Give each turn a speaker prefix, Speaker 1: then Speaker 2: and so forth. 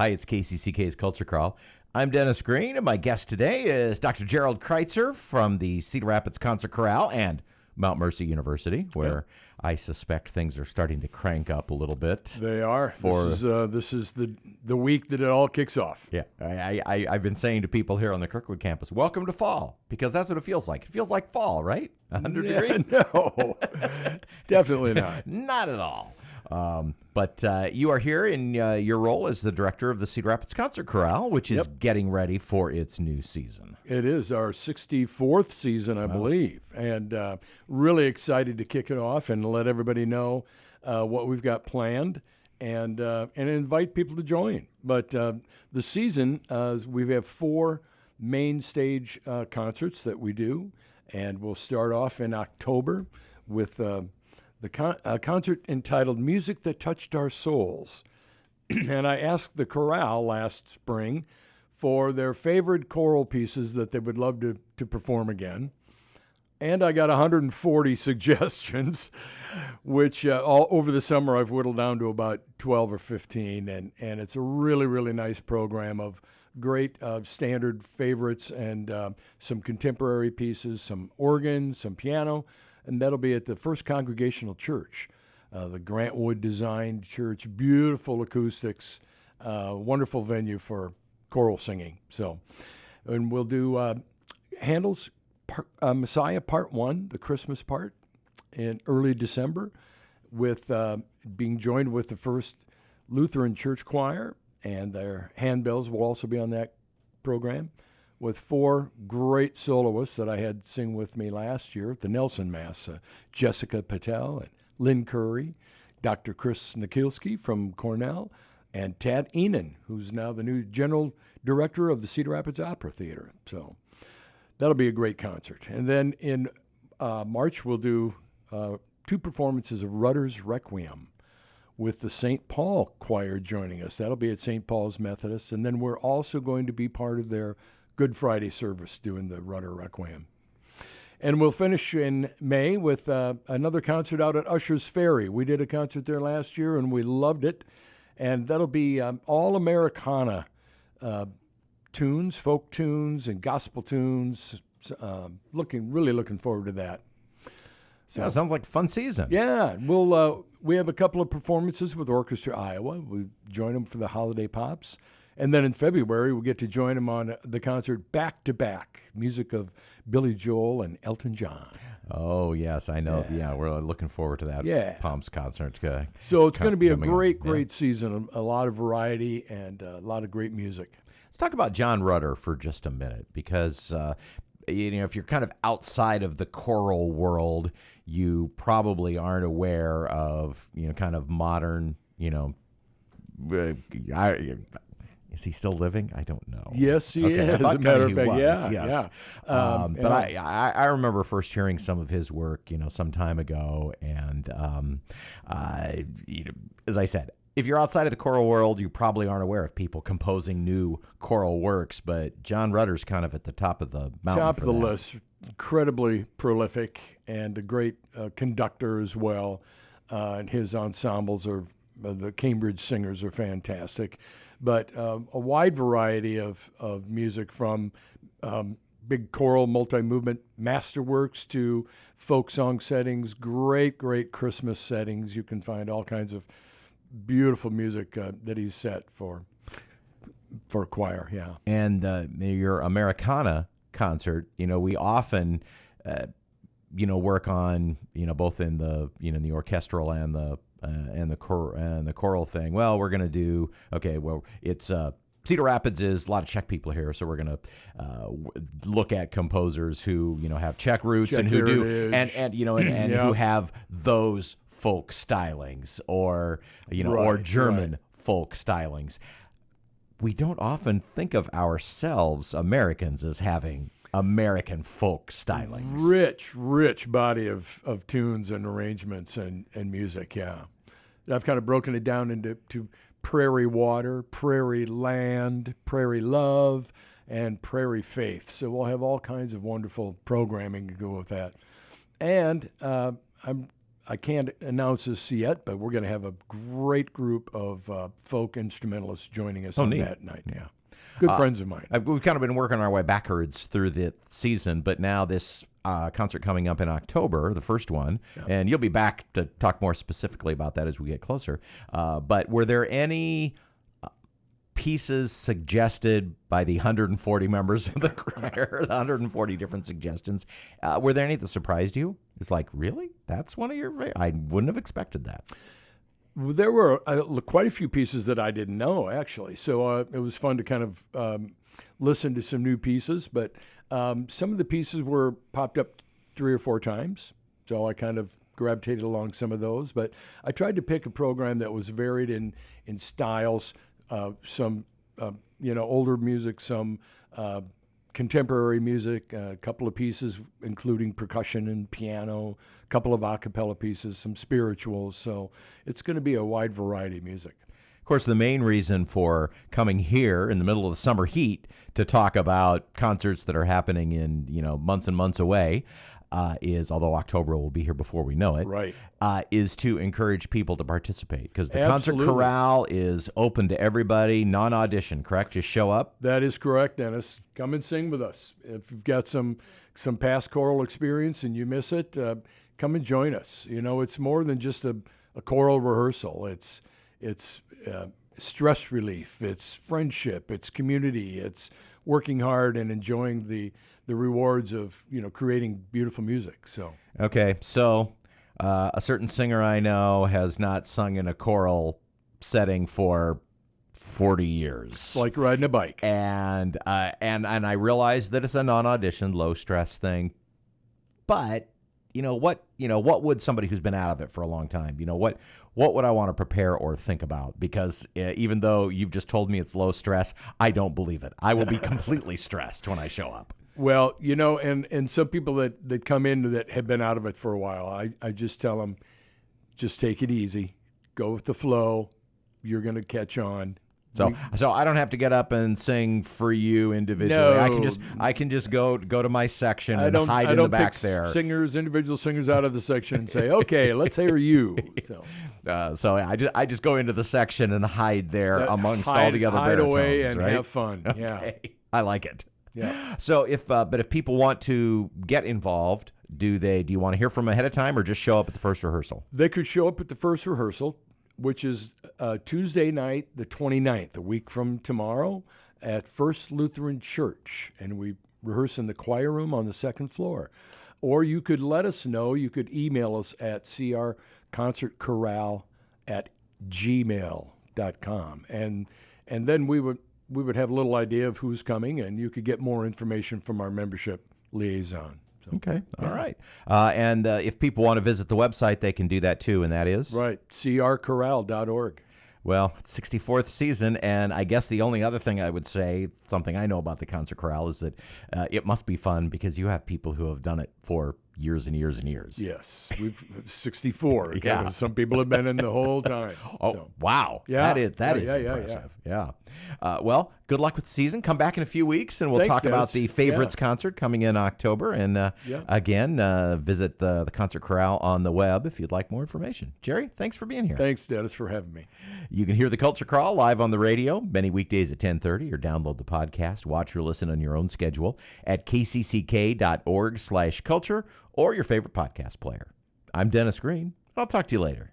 Speaker 1: Hi, it's KCCK's Culture Chorale. I'm Dennis Green, and my guest today is Dr. Gerald Kreitzer from the Cedar Rapids Concert Chorale and Mount Mercy University, where I suspect things are starting to crank up a little bit.
Speaker 2: They are. This is the week that it all kicks off.
Speaker 1: Yeah, I've been saying to people here on the Kirkwood campus, welcome to fall, because that's what it feels like. It feels like fall, right? 100 degrees?
Speaker 2: No, definitely not.
Speaker 1: Not at all. But you are here in your role as the director of the Cedar Rapids Concert Chorale, which is getting ready for its new season.
Speaker 2: It is our 64th season, I believe, and really excited to kick it off and let everybody know what we've got planned and invite people to join. But the season, we have 4 main stage concerts that we do, and we'll start off in October with the concert entitled Music That Touched Our Souls. And I asked the chorale last spring for their favorite choral pieces that they would love to perform again. And I got 140 suggestions, which all over the summer I've whittled down to about 12 or 15. And it's a really, really nice program of great standard favorites and some contemporary pieces, some organ, some piano. And that'll be at the First Congregational Church, the Grantwood designed church, beautiful acoustics, wonderful venue for choral singing. So, and we'll do Handel's Messiah Part 1, the Christmas part, in early December, with being joined with the First Lutheran Church Choir, and their handbells will also be on that program, with 4 great soloists that I had sing with me last year at the Nelson Mass, Jessica Patel and Lynn Curry, Dr. Chris Nikilski from Cornell, and Tad Enan, who's now the new general director of the Cedar Rapids Opera Theater. So that'll be a great concert. And then in March, we'll do 2 performances of Rutter's Requiem with the St. Paul Choir joining us. That'll be at St. Paul's Methodist. And then we're also going to be part of their Good Friday service doing the Rutter Requiem. And we'll finish in May with another concert out at Usher's Ferry. We did a concert there last year, and we loved it. And that'll be all Americana tunes, folk tunes, and gospel tunes. Really looking forward to that.
Speaker 1: So, yeah, sounds like a fun season.
Speaker 2: Yeah, we have a couple of performances with Orchestra Iowa. We join them for the Holiday Pops. And then in February, we'll get to join them on the concert back-to-back, music of Billy Joel and Elton John.
Speaker 1: Oh, yes, I know. Yeah, we're looking forward to that Palms concert.
Speaker 2: So it's going to be a great season, a lot of variety and a lot of great music.
Speaker 1: Let's talk about John Rutter for just a minute, because if you're kind of outside of the choral world, you probably aren't aware of, kind of modern, is he still living? I don't know.
Speaker 2: Yes, he is. As a matter of fact, yes.
Speaker 1: But I remember first hearing some of his work, some time ago, and as I said, if you're outside of the choral world, you probably aren't aware of people composing new choral works. But John Rutter's kind of at the top of the mountain.
Speaker 2: Top of the list, incredibly prolific and a great conductor as well. And his ensembles the Cambridge Singers are fantastic. But a wide variety of music, from big choral multi-movement masterworks to folk song settings, great Christmas settings. You can find all kinds of beautiful music that he's set for choir, yeah. And
Speaker 1: your Americana concert, we often, work on, both in the, in the orchestral and the choral thing. Well, we're going to do, it's Cedar Rapids is a lot of Czech people here, so we're going to look at composers who have Czech roots and who do and who have those folk stylings or or German folk stylings. We don't often think of ourselves, Americans, as having American folk stylings.
Speaker 2: Rich body of tunes and arrangements and music, yeah. I've kind of broken it down into Prairie Water, Prairie Land, Prairie Love, and Prairie Faith. So we'll have all kinds of wonderful programming to go with that. And I'm I can't announce this yet, but we're going to have a great group of folk instrumentalists joining us on
Speaker 1: neat.
Speaker 2: that night. Yeah, good friends of mine.
Speaker 1: We've kind of been working our way backwards through the season, but now this concert coming up in October, the first one, and you'll be back to talk more specifically about that as we get closer. But were there any pieces suggested by the 140 members of the choir, the 140 different suggestions? Were there any that surprised you? It's like, really? That's one of your... I wouldn't have expected that.
Speaker 2: Well, there were quite a few pieces that I didn't know, actually. So it was fun to kind of listen to some new pieces. But some of the pieces were popped up 3 or 4 times. So I kind of gravitated along some of those. But I tried to pick a program that was varied in styles, some older music, some contemporary music, a couple of pieces including percussion and piano, a couple of a cappella pieces, some spirituals. So it's going to be a wide variety of music.
Speaker 1: Of course, the main reason for coming here in the middle of the summer heat to talk about concerts that are happening in months and months away is, although October will be here before we know it,
Speaker 2: right,
Speaker 1: is to encourage people to participate, because the
Speaker 2: Absolutely.
Speaker 1: Concert Chorale is open to everybody, non-audition, correct? Just show up?
Speaker 2: That is correct, Dennis. Come and sing with us. If you've got some past choral experience and you miss it, come and join us. It's more than just a choral rehearsal. It's stress relief. It's friendship. It's community. It's working hard and enjoying the rewards of creating beautiful music. So
Speaker 1: okay, so a certain singer I know has not sung in a choral setting for 40 years.
Speaker 2: It's like riding a bike.
Speaker 1: And I realize that it's a non-audition, low stress thing. But what would somebody who's been out of it for a long time, what would I want to prepare or think about? Because even though you've just told me it's low stress, I don't believe it. I will be completely stressed when I show up.
Speaker 2: Well, and some people that come in that have been out of it for a while, I just tell them, just take it easy, go with the flow. You're going to catch on.
Speaker 1: So I don't have to get up and sing for you individually.
Speaker 2: No.
Speaker 1: I can just go to my section and hide in the back there.
Speaker 2: Individual singers out of the section and say, okay, let's hear you.
Speaker 1: So I just go into the section and hide there amongst all the other baritones,
Speaker 2: away and
Speaker 1: right?
Speaker 2: have fun.
Speaker 1: Okay.
Speaker 2: Yeah,
Speaker 1: I like it.
Speaker 2: Yeah.
Speaker 1: So if people want to get involved, do you want to hear from them ahead of time or just show up at the first rehearsal?
Speaker 2: They could show up at the first rehearsal, which is Tuesday night, the 29th, a week from tomorrow, at First Lutheran Church. And we rehearse in the choir room on the 2nd floor. Or you could let us know. You could email us at crconcertchorale@gmail.com. And then we would have a little idea of who's coming, and you could get more information from our membership liaison. So,
Speaker 1: okay. All right. And if people want to visit the website, they can do that too, and that is?
Speaker 2: Right, crchorale.org.
Speaker 1: Well, it's 64th season, and I guess the only other thing I would say, something I know about the Concert Chorale, is that it must be fun because you have people who have done it for years and years and years.
Speaker 2: Yes, we've 64.
Speaker 1: Yeah.
Speaker 2: Some people have been in the whole time.
Speaker 1: Oh,
Speaker 2: so.
Speaker 1: Wow.
Speaker 2: Yeah.
Speaker 1: That is impressive. Yeah. Well, good luck with the season. Come back in a few weeks, and we'll talk about the Favorites concert coming in October. And again, visit the Concert Chorale on the web if you'd like more information. Jerry, thanks for being here.
Speaker 2: Thanks, Dennis, for having me.
Speaker 1: You can hear the Culture Chorale live on the radio many weekdays at 10:30, or download the podcast, watch or listen on your own schedule at kcck.org/culture or your favorite podcast player. I'm Dennis Green. I'll talk to you later.